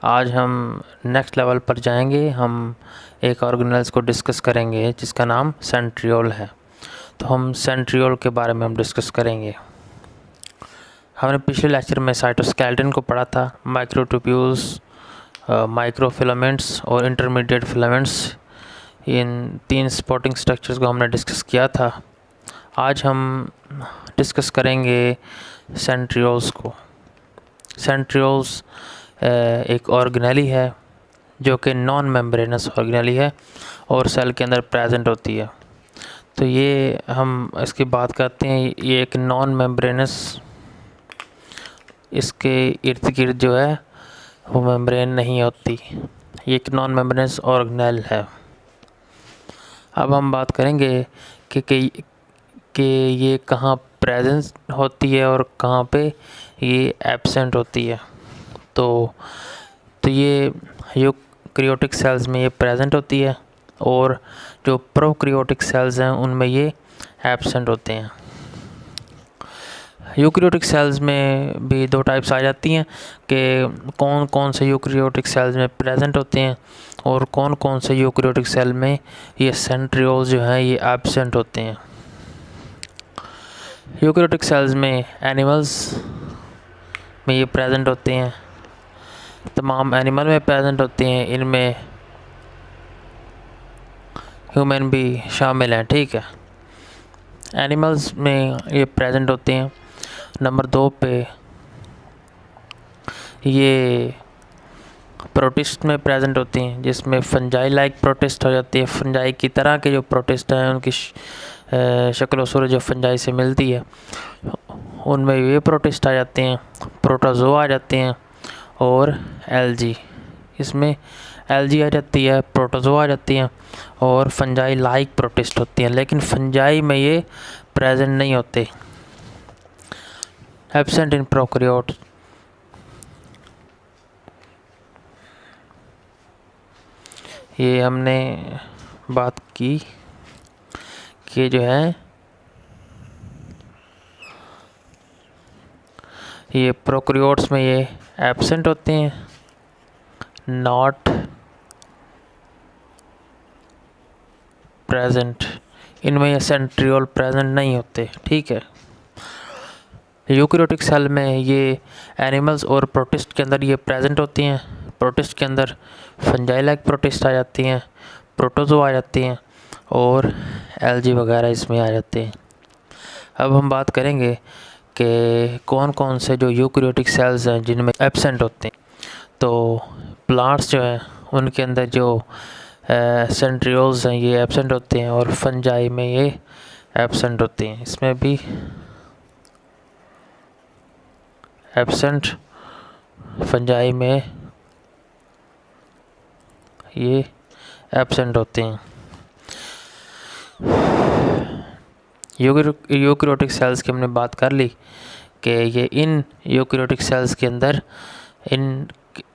आज हम next level पर जाएंगे। हम एक ऑर्गेनेल्स को डिस्कस करेंगे जिसका नाम सेंट्रियोल है। तो हम सेंट्रियोल के बारे में डिस्कस करेंगे। हमने पिछले लेक्चर में साइटोस्केलेटन को पढ़ा था, माइक्रोट्यूब्यूल्स, माइक्रोफिलामेंट्स और इंटरमीडिएट फिलामेंट्स। इन 3 सपोर्टिंग स्ट्रक्चर्स को हमने डिस्कस किया था। आज हम डिस्कस करेंगे सेंट्रियोल्स को। सेंट्रियोल्स एक ऑर्गेनेली है जो कि नॉन मेम्ब्रेनस ऑर्गेनेली है और सेल के अंदर प्रेजेंट होती है। तो ये हम इसकी बात करते हैं। ये एक नॉन मेम्ब्रेनस, इसके इर्द गिर्द जो है वो मेम्ब्रेन नहीं होती। ये एक नॉन मेम्ब्रेनस ऑर्गेनेल है। अब हम बात करेंगे कि ये कहाँ प्रेजेंस होती है और कहाँ पे ये एब्सेंट होती है। तो ये यूकैरियोटिक सेल्स में ये प्रेजेंट होती है और जो प्रोकैरियोटिक सेल्स हैं उनमें ये एब्सेंट होते हैं। यूकैरियोटिक सेल्स में भी 2 टाइप्स आ जाती हैं कि कौन कौन से यूकैरियोटिक सेल्स में प्रेजेंट होते हैं और कौन कौन से यूकैरियोटिक सेल में ये सेंट्रियोल्स जो हैं ये एब्सेंट होते हैं। यूकैरियोटिक सेल्स में एनिमल्स में ये प्रेजेंट होते हैं, तमाम एनिमल में प्रेजेंट होते हैं, इनमें ह्यूमन भी शामिल हैं। ठीक है, एनिमल्स में ये प्रेजेंट होते हैं। नंबर 2 पे ये प्रोटिस्ट में प्रेजेंट होते हैं, जिसमें फंजाई लाइक प्रोटिस्ट हो जाती है। फंजाई की तरह के जो प्रोटिस्ट हैं उनकी शक्ल व सूरत जो फंजाई से मिलती है, उनमें ये प्रोटिस्ट आ जाते हैं, प्रोटोजोआ आ जाते हैं और एल्गी। इसमें एल्गी आ जाती है, प्रोटोजोआ आ जाती हैं और फंजाई लाइक प्रोटिस्ट होती हैं, लेकिन फंजाई में ये प्रेजेंट नहीं होते। Absent in prokaryotes. ये हमने बात की कि जो है ये प्रोकैरियोट्स में ये एब्सेंट होते हैं, नॉट प्रेजेंट। इनमें ये सेंट्रियोल प्रेजेंट नहीं होते। ठीक है, यूकैरियोटिक सेल में ये एनिमल्स और प्रोटिस्ट के अंदर ये प्रेजेंट होती हैं। प्रोटिस्ट के अंदर फंजाई लाइक प्रोटिस्ट आ जाती हैं, प्रोटोजोआ आ जाती हैं और एल्गी वगैरह इसमें आ जाते हैं। अब हम बात करेंगे कि कौन कौन से जो यूकैरियोटिक सेल्स हैं जिनमें एब्सेंट होते हैं। तो प्लांट्स जो हैं उनके अंदर जो सेंट्रियोल्स हैं ये एब्सेंट होते हैं और फंजाई में ये एब्सेंट होते हैं। इसमें भी एब्सेंट, फंजाई में ये एब्सेंट होते हैं। यूकैरियोटिक सेल्स की हमने बात कर ली कि ये इन यूकैरियोटिक सेल्स के अंदर, इन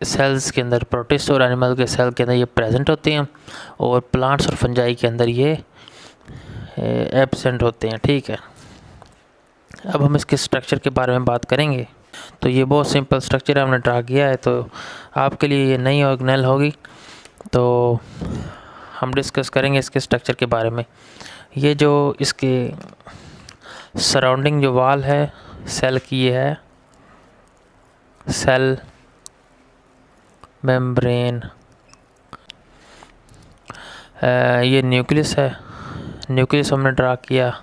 सेल्स के अंदर प्रोटिस्ट और एनिमल के सेल के अंदर ये प्रेजेंट होते हैं और प्लांट्स और फंजाई के अंदर ये एब्सेंट होते हैं। ठीक है, अब हम इसके स्ट्रक्चर के बारे में बात करेंगे। तो ये बहुत सिंपल स्ट्रक्चर हमने ड्रा किया है, तो आपके लिए ये नई ऑर्गेनेल होगी। तो हम डिस्कस करेंगे इसके स्ट्रक्चर के बारे में। ये जो इसके सराउंडिंग जो वाल है सेल की, ये है सेल मेम्ब्रेन। ये न्यूक्लियस है, न्यूक्लियस हमने ड्रा किया,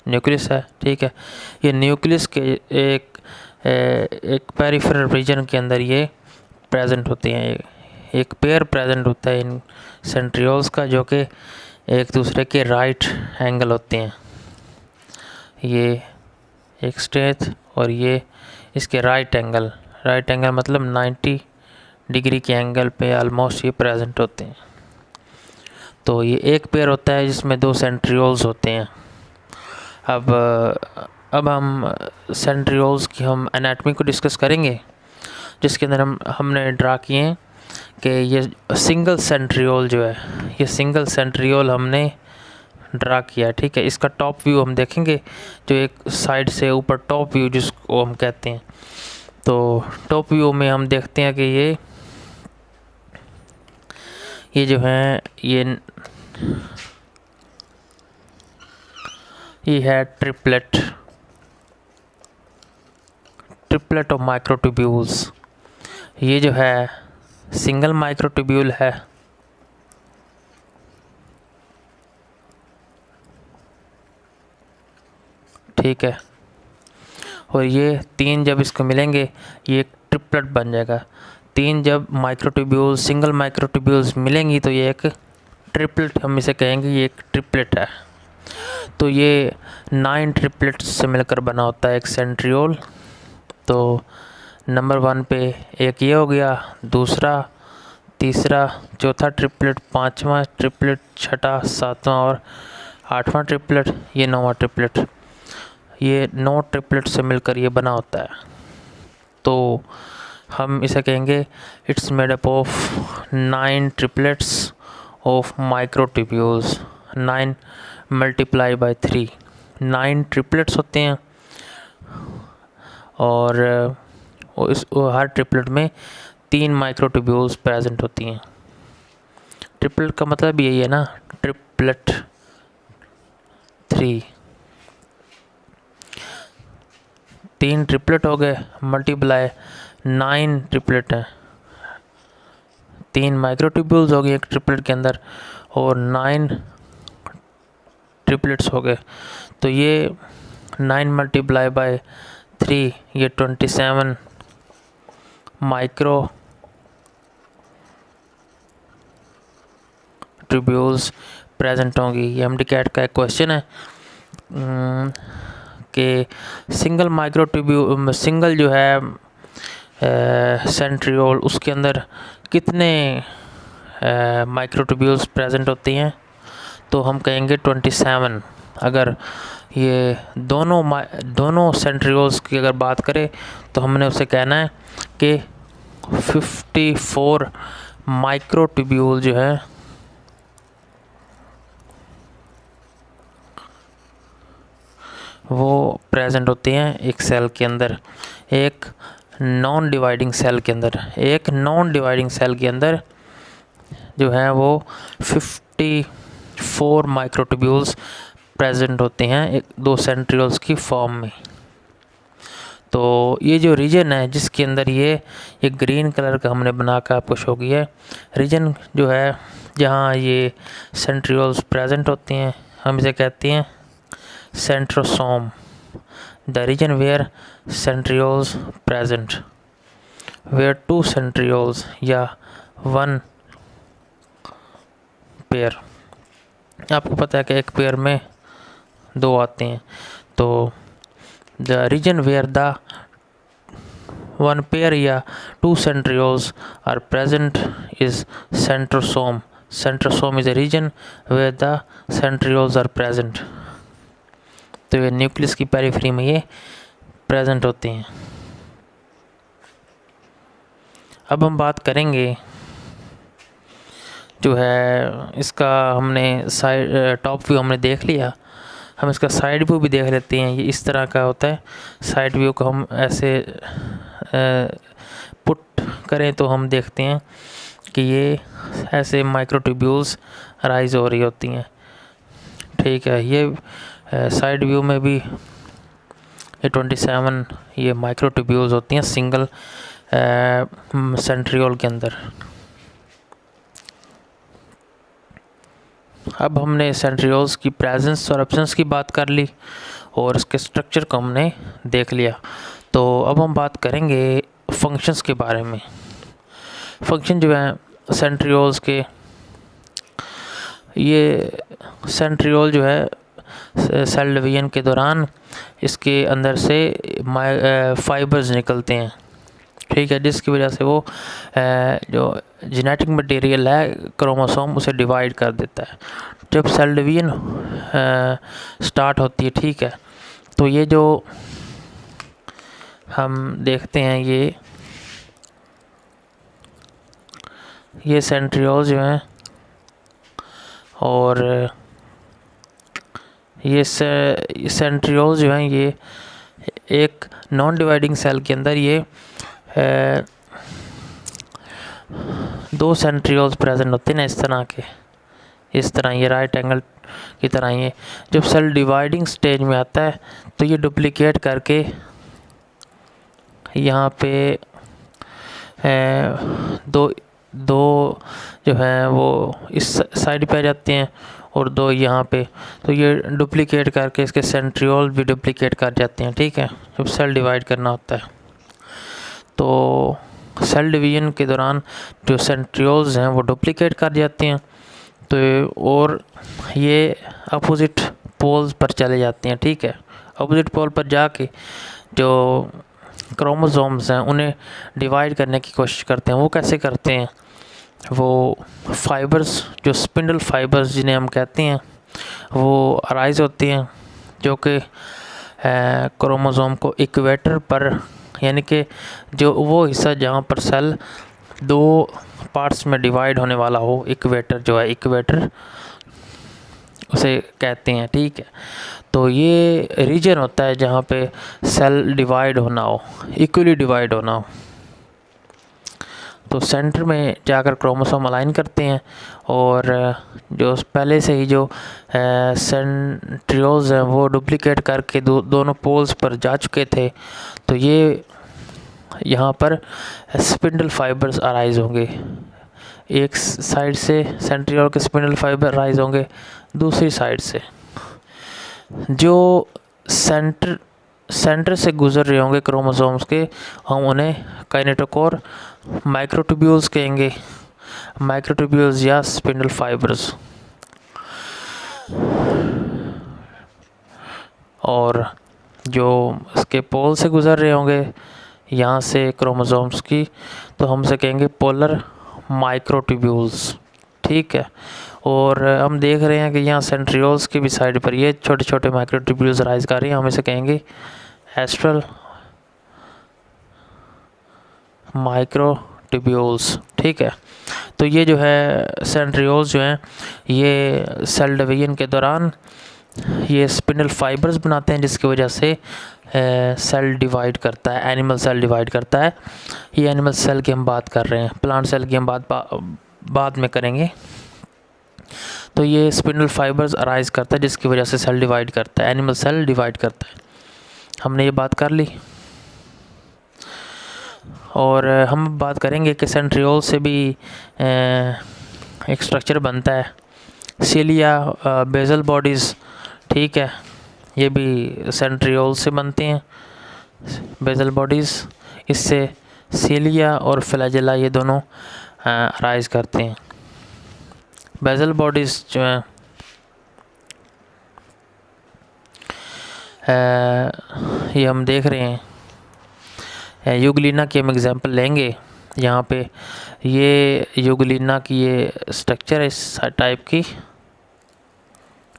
न्यूक्लियस है। ठीक है, ये न्यूक्लियस के एक पेरिफेरल रीजन के अंदर ये प्रेजेंट होते हैं। एक पेयर प्रेजेंट होता है इन सेंट्रियोल्स का, जो कि एक दूसरे के राइट एंगल होते हैं। ये एक स्ट्रेट और ये इसके राइट एंगल मतलब 90 डिग्री के एंगल पे ऑलमोस्ट ये प्रेजेंट होते हैं। तो ये एक पेयर होता है जिसमें 2 सेंट्रियोल्स होते हैं। अब हम सेंट्रियोल्स की हम एनाटॉमी को डिस्कस करेंगे, जिसके अंदर हमने ड्रा किए हैं कि ये सिंगल सेंट्रियोल जो है, ये सिंगल सेंट्रियोल हमने ड्रा किया। ठीक है, इसका टॉप व्यू हम देखेंगे, जो एक साइड से ऊपर टॉप व्यू जिसको हम कहते हैं। तो टॉप व्यू में हम देखते हैं कि ये जो है ये है ट्रिपलेट ऑफ माइक्रोट्यूब्यूल्स। ये जो है सिंगल माइक्रोट्यूब्यूल है, ठीक है, और ये 3 जब इसको मिलेंगे ये एक ट्रिपलेट बन जाएगा। 3 जब माइक्रोट्यूब्यूल्स सिंगल माइक्रोट्यूब्यूल्स मिलेंगी तो ये एक ट्रिपलेट, हम इसे कहेंगे ये एक ट्रिपलेट है। तो ये 9 ट्रिपलेट्स से मिलकर बना होता है एक सेंट्रियोल। तो नंबर 1 पे एक ये हो गया, दूसरा, तीसरा, चौथा ट्रिपलेट, 5वां ट्रिपलेट, छठा, 7वां और 8वां ट्रिपलेट, ये 9वां ट्रिपलेट। ये 9 ट्रिपलेट से मिलकर ये बना होता है। तो हम इसे कहेंगे it's made up of 9 triplets of microtubules. 9 multiply by 3, 9 triplets होते हैं और हर ट्रिपलेट में 3 माइक्रोट्यूब्यूल्स प्रेजेंट होती हैं। ट्रिपलेट का मतलब यही है ना, ट्रिपलेट 3, 3 ट्रिपलेट हो गए, मल्टीप्लाई 9 ट्रिपलेट हैं, 3 माइक्रोट्यूब्यूल्स हो गए एक ट्रिपलेट के अंदर और 9 ट्रिपलेट्स हो गए। तो ये 9 मल्टीप्लाई बाय 3, ये 27 माइक्रोट्यूब्यूल्स प्रेजेंट होंगी। ये MD-CAT का एक क्वेश्चन है कि सिंगल जो है सेंट्रियोल उसके अंदर कितने माइक्रोट्यूब्यूल्स प्रेजेंट होती हैं। तो हम कहेंगे 27। अगर ये दोनों सेंट्रियोल्स की अगर बात करें तो हमने उसे कहना है कि 54 माइक्रोट्यूब्यूल जो है वो प्रेजेंट होती हैं एक सेल के अंदर, एक नॉन डिवाइडिंग सेल के अंदर। एक नॉन डिवाइडिंग सेल के अंदर जो है वो 54 माइक्रोट्यूब्यूल्स प्रेजेंट होते हैं एक 2 सेंट्रियोल्स की फॉर्म में। तो ये जो रीजन है जिसके अंदर ये ग्रीन कलर का हमने बनाकर आपको शो किया है, रीजन जो है जहाँ ये सेंट्रियोल्स प्रेजेंट होते हैं, हम इसे कहते हैं centrosome. The region where centrioles present, where 2 centrioles या 1 पेयर। आपको पता है कि एक पेयर में 2 आते हैं। तो the region where the 1 pair या 2 centrioles are present is centrosome. Centrosome is a region where the centrioles are present. तो ये न्यूक्लियस की पेरिफेरी में ये प्रेजेंट होते हैं। अब हम बात करेंगे जो है इसका, हमने साइड टॉप व्यू हमने देख लिया, हम इसका साइड व्यू भी देख लेते हैं। ये इस तरह का होता है। साइड व्यू को हम ऐसे पुट करें तो हम देखते हैं कि ये ऐसे माइक्रोट्यूब्यूल्स राइज हो रही होती हैं। ठीक है, ये साइड व्यू में भी ये 27 ये माइक्रोट्यूब्यूल्स होती हैं सिंगल सेंट्रियोल के अंदर। अब हमने सेंट्रियोल्स की प्रेजेंस और एब्सेंस की बात कर ली और इसके स्ट्रक्चर को हमने देख लिया। तो अब हम बात करेंगे फंक्शंस के बारे में। फंक्शन जो है सेंट्रियोल्स के, ये सेंट्रियोल जो है सेल डिवीजन के दौरान इसके अंदर से फाइबर्स निकलते हैं। ठीक है, जिसकी वजह से वो जो जेनेटिक मटेरियल है क्रोमोसोम उसे डिवाइड कर देता है। जब सेल डिवीजन स्टार्ट होती है, ठीक है, तो ये जो हम देखते हैं ये सेंट्रियोल जो हैं और ये सेंट्रियोल जो हैं ये एक नॉन डिवाइडिंग सेल के अंदर ये 2 सेंट्रियोल्स प्रेजेंट होते हैं ना, इस तरह ये राइट एंगल की तरह। ये जब सेल डिवाइडिंग स्टेज में आता है तो ये डुप्लीकेट करके यहाँ पे दो जो है वो इस साइड पे आ जाते हैं और 2 यहाँ पे, तो ये डुप्लीकेट करके इसके सेंट्रियोल भी डुप्लीकेट कर जाते हैं। ठीक है, जब सेल डिवाइड करना होता है तो सेल डिवीजन के दौरान जो सेंट्रियोल्स हैं वो डुप्लीकेट कर जाते हैं, तो और ये अपोजिट पोल्स पर चले जाते हैं। ठीक है, अपोजिट पोल पर जाके जो क्रोमोसोम्स हैं उन्हें डिवाइड करने की कोशिश करते हैं। वो कैसे करते हैं? वो फाइबर्स, जो स्पिंडल फाइबर्स जिन्हें हम कहते हैं, वो अराइज होती हैं जो कि क्रोमोसोम को इक्वेटर पर, यानी कि जो वो हिस्सा जहाँ पर सेल 2 पार्ट्स में डिवाइड होने वाला हो, इक्वेटर जो है, इक्वेटर उसे कहते हैं। ठीक है, तो ये रीजन होता है जहाँ पे सेल डिवाइड होना हो, इक्वली डिवाइड होना हो। तो सेंटर में जाकर क्रोमोसोम अलाइन करते हैं और जो पहले से ही जो सेंट्रियोल्स हैं वो डुप्लीकेट करके दोनों पोल्स पर जा चुके थे, तो ये यहाँ पर स्पिंडल फाइबर्स अराइज होंगे। एक साइड से सेंट्रियोल के स्पिंडल फाइबर अराइज होंगे, दूसरी साइड से जो सेंटर से गुजर रहे होंगे क्रोमोसोम्स के, हम उन्हें काइनेटोकोर माइक्रोट्यूब्यूल्स कहेंगे, माइक्रोट्यूब्यूल्स या स्पिंडल फाइबर्स। और जो इसके पोल से गुजर रहे होंगे यहाँ से क्रोमोसोम्स की, तो हम से कहेंगे पोलर माइक्रोट्यूब्यूल्स। ठीक है, और हम देख रहे हैं कि यहाँ सेंट्रियोल्स की भी साइड पर ये छोटे छोटे माइक्रोट्यूब्यूल्स राइज कर रही हैं, हम इसे कहेंगे एस्ट्रल माइक्रोट्यूब्यूल्स। ठीक है, तो ये जो है सेंट्रियोल्स जो हैं ये सेल डिवीजन के दौरान ये स्पिंडल फाइबर्स बनाते हैं, जिसकी वजह से सेल डिवाइड करता है, एनिमल सेल डिवाइड करता है। ये एनिमल सेल की हम बात कर रहे हैं, प्लांट सेल की हम बाद में करेंगे। तो ये स्पिंडल फाइबर्स अराइज करता है जिसकी वजह से सेल डिवाइड करता है, एनिमल सेल डिवाइड करता है। हमने ये बात कर ली, और हम बात करेंगे कि सेंट्रियोल से भी एक स्ट्रक्चर बनता है, सिलिया बेसल बॉडीज़। ठीक है, ये भी सेंट्रियोल से बनते हैं, बेसल बॉडीज़। इससे सिलिया और फ्लैजेला ये दोनों अराइज करते हैं। बेसल बॉडीज़ जो हैं ये हम देख रहे हैं, यूग्लिना की हम एग्जांपल लेंगे। यहाँ पे ये यूग्लिना की ये स्ट्रक्चर है, इस टाइप की,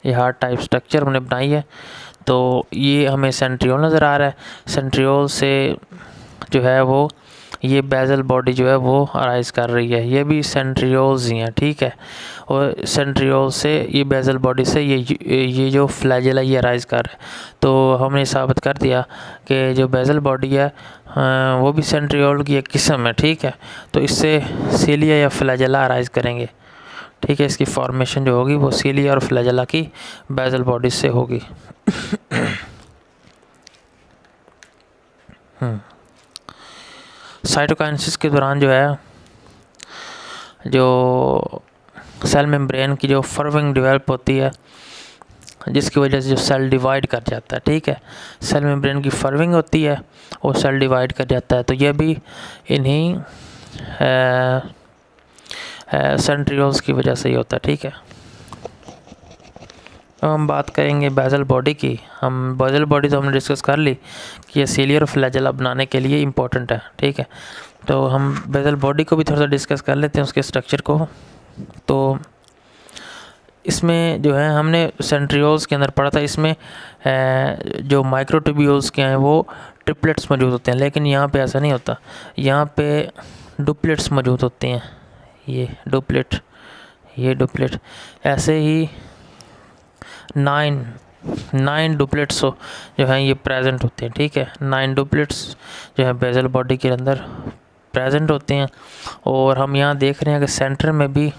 ये हार्ट टाइप स्ट्रक्चर हमने बनाई है। तो ये हमें सेंट्रियोल नज़र आ रहा है, सेंट्रियोल से जो है वो ये बेसल बॉडी जो है वो अराइज कर रही है, ये भी सेंट्रियोल्स ही हैं। ठीक है, और सेंट्रियोल से ये बेसल बॉडी से ये जो फ्लैजेला ये अराइज कर रहा है। तो हमने साबित कर दिया कि जो बेसल बॉडी है वो भी सेंट्रियोल की एक किस्म है। ठीक है, तो इससे सिलिया या फ्लैजेला अराइज करेंगे। ठीक है, इसकी फॉर्मेशन जो होगी वो सिलिया और फ्लैजेला की बेसल बॉडी से होगी। साइटोकाइनेसिस के दौरान जो है जो सेल मेम्ब्रेन की जो फर्विंग डेवलप होती है, जिसकी वजह से जो सेल डिवाइड कर जाता है। ठीक है, सेल मेम्ब्रेन की फर्विंग होती है और सेल डिवाइड कर जाता है, तो यह भी इन्हीं सेंट्रियोल्स की वजह से ही होता है। ठीक है, हम बात करेंगे बेसल बॉडी की। हम बेसल बॉडी तो हमने डिस्कस कर ली कि ये सिलिया और फ्लैजेला बनाने के लिए इम्पोर्टेंट है। ठीक है, तो हम बेसल बॉडी को भी थोड़ा सा डिस्कस कर लेते हैं, उसके स्ट्रक्चर को। तो इसमें जो है हमने सेंट्रियोल्स के अंदर पढ़ा था, इसमें जो माइक्रोट्यूब्यूल्स के हैं वो ट्रिपलेट्स मौजूद होते हैं, लेकिन यहाँ पे ऐसा नहीं होता, यहाँ पे डुप्लेट्स मौजूद होते हैं। ये डुप्लेट, ये डुप्लेट, ऐसे ही 9 9 डुप्लेट्स जो हैं ये प्रेजेंट होते हैं, ठीक है। 9 डुप्लेट्स जो है बेसल बॉडी के अंदर प्रेजेंट होते हैं। और हम यहाँ देख रहे हैं कि सेंटर में भी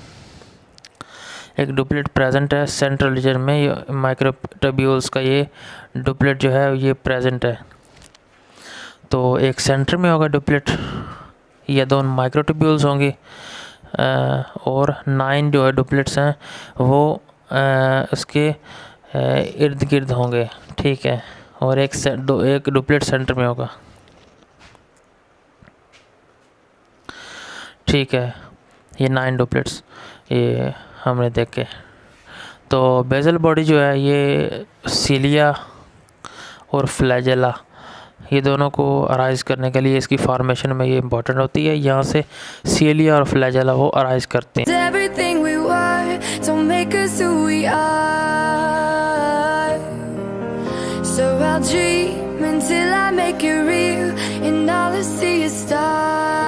एक डुप्लेट प्रेजेंट है, सेंट्रल रीजन में ये माइक्रोट्यूब्यूल्स का ये डुप्लेट जो है ये प्रेजेंट है। तो एक सेंटर में होगा डुप्लेट, या दोनों माइक्रोट्यूब्यूल्स होंगे, और 9 जो है डुप्लेट्स हैं वो उसके इर्द गिर्द होंगे, ठीक है। और एक डुप्लेट सेंटर में होगा, ठीक है। ये 9 डुप्लेट्स ये हमने देखे। तो बेसल बॉडी जो है ये सीलिया और फ्लैजेला ये दोनों को अराइज करने के लिए इसकी फॉर्मेशन में ये इम्पोर्टेंट होती है। यहाँ से सीलिया और फ्लैजेला वो अराइज करते हैं। So I'll dream until I make it real, and all I see is stars.